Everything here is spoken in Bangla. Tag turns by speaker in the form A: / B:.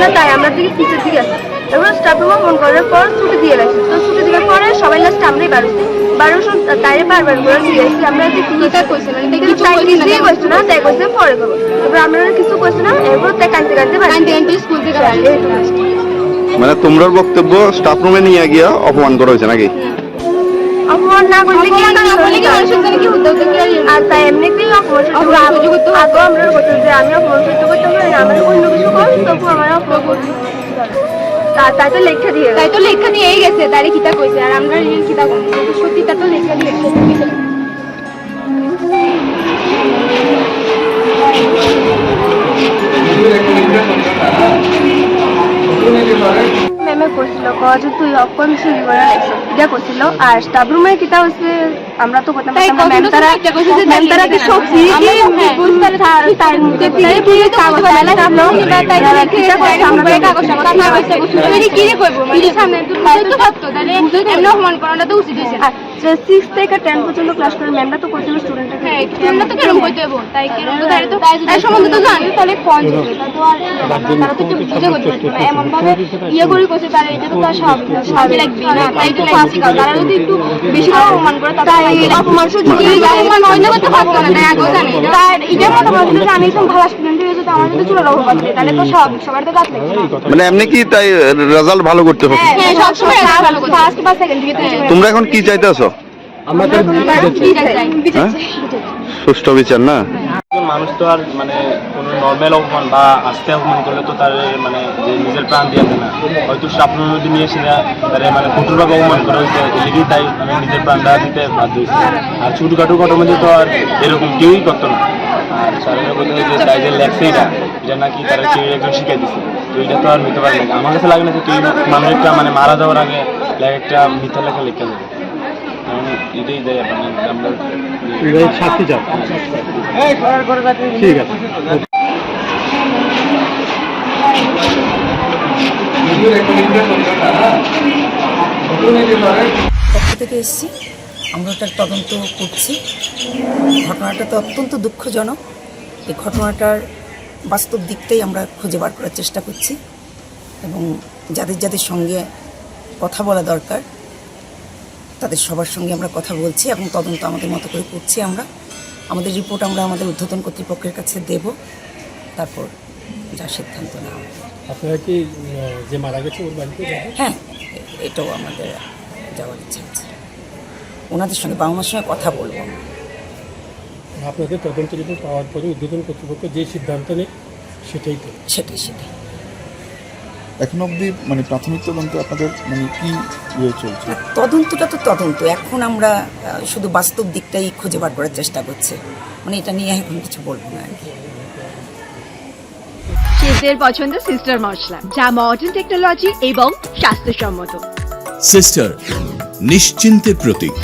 A: না, তাই আমরা দিকে পিছের দিকে আসি। এবার স্টাফ রুমে ফোন করার পর ছুটি দিয়ে রাখছি। তো ছুটি দেওয়ার পরে সবাই লাস্টে আমরাই বাড়ছি। তাইরে বারবার করে জিজ্ঞেসি আমরা যে কিটা কইছে না, কিন্তু তাই কিছুই কইছে না, তাই কইছে পরে করবো। এবার আমরা কিছু কইছে না, এরপর তাই কাঁদতে কাঁদতে স্কুল থেকে
B: মানে তোমরা বক্তব্য স্টাফ রুমে নিয়ে গিয়া অপমান করা হয়েছে নাকি?
A: অপমান না করলে কি মানুষের জন্য কি হতে হতে আর তাই এমনিতেই অপমান করতে আগে আমরা বলতে যে আমি অপমান করতে করতাম না, আমার অন্য কিছু কর তবু আমার অপমান করতে তাই তো লেখা দিয়েই গেছে, তাই কিতা কইছে আর আমরা কিতা করি সত্যি তা তো লেখা দিয়ে ম্যামে করছিল যে তুই অপন চুরি করে লাগছিস এটা করছিল। আর স্টাফ রুমে কিতা হচ্ছে আমরা তো করতাম ম্যাম তারা কি সব ফ্রি বুঝতে তার মুখে দিয়ে কি কাগজ লাগলো তাই কিতা করছে আমরা কাগজ কথা কইছে তুই কি রে কইবো মানে সামনে তুই তো সত্য তাহলে এমন অপমান করাটা তো উচিত হইছে। আচ্ছা 6 থেকে 10 পর্যন্ত ক্লাস করে ম্যামরা তো কইছিল স্টুডেন্টকে হ্যাঁ স্টুডেন্টরা তো কেরম কইতে হবে তাই কেরম তো তাই সম্বন্ধে তো জানি তাহলে কোন তো আর তারা তো বুঝে করতে না এমন ভাবে ইয়ে করে কইছে তারা এটা তো তার স্বাভাবিক লাগবে না তাই তো ক্লাসিক তারা যদি একটু বেশি করে অপমান করে তাই অপমান সুযোগ অপমান হইলে তো পারতো না তাই আগে জানি তাই এটা মনে করছিল যে আমি একদম ভালো স্টুডেন্ট হয়ে যেত আমার যদি চলে রাখো পারতে তাহলে তো স্বাভাবিক সবার তো কাজ লাগবে
B: মানে এমনি কি তাই রেজাল্ট ভালো করতে হবে?
A: হ্যাঁ সব সময় ভালো করতে ফার্স্ট বা সেকেন্ড দিকে
B: তোমরা এখন কি চাইতেছো?
C: আমরা তো
B: সুষ্ঠু বিচার না?
C: মানুষ তো আর মানে কোনো নর্মাল অপমান বা আস্তে অপমান করলে তো তার মানে যে নিজের প্রাণ দিয়ে না হয়তো স্বপ্নের মধ্যে নিয়ে এসে তার মানে কঠোরভাবে অপমান করা হয়েছে এদিকেই তাই মানে নিজের প্রাণটা দিতে বাধ্য হয়েছে। আর ছোটোখাটো ঘটনার মধ্যে তো আর এরকম কেউই করতো না। আর স্যারের কথা যে তাই যে লেখছে এটা নাকি তারা কেউ একজন শিখিয়ে দিচ্ছে তো এটা তো আর হইতে পারে না। আমার কাছে লাগে না যে তুই মানুষটা মানে মারা যাওয়ার আগে একটা মিথ্যা লেখা লিখে দেবে এটাই দেয় আমরা
D: শাস্তি চাও। ঠিক আছে
E: পক্ষ থেকে এসেছি, আমরা একটা তদন্ত করছি। ঘটনাটা তো অত্যন্ত দুঃখজনক। এই ঘটনাটার বাস্তব দিকটাই আমরা খুঁজে বার করার চেষ্টা করছি এবং যাদের যাদের সঙ্গে কথা বলা দরকার তাদের সবার সঙ্গে আমরা কথা বলছি এবং তদন্ত আমাদের মতো করে করছি। আমরা আমাদের রিপোর্ট আমরা আমাদের ঊর্ধ্বতন কর্তৃপক্ষের কাছে দেব, তারপর যা সিদ্ধান্ত নেওয়া হবে।
D: আপনারা কি যে মারা গেছে ওর বাড়িতে?
E: হ্যাঁ, এটাও আমাদের যাওয়ার ইচ্ছা আছে। ওনাদের সঙ্গে বাবা মার সঙ্গে কথা বলবো।
D: আপনাদের তদন্ত রিপোর্ট পাওয়ার পরে ঊর্ধ্বতন কর্তৃপক্ষ যে সিদ্ধান্ত নেই সেটাই তো
E: সেটাই
F: এখন অবধি মানে প্রাথমিক তদন্ত আপনাদের মানে কি ইয়ে চলছে?
E: তদন্তটা তো তদন্ত, এখন আমরা শুধু বাস্তব দিকটাই খুঁজে বার করার চেষ্টা করছি। মানে এটা নিয়ে এখন কিছু বলবো না আর কি।
G: শেফদের পছন্দ সিস্টার মশলা, যা মডার্ন টেকনোলজি এবং স্বাস্থ্যসম্মত।
H: সিস্টার নিশ্চিন্তের প্রতীক।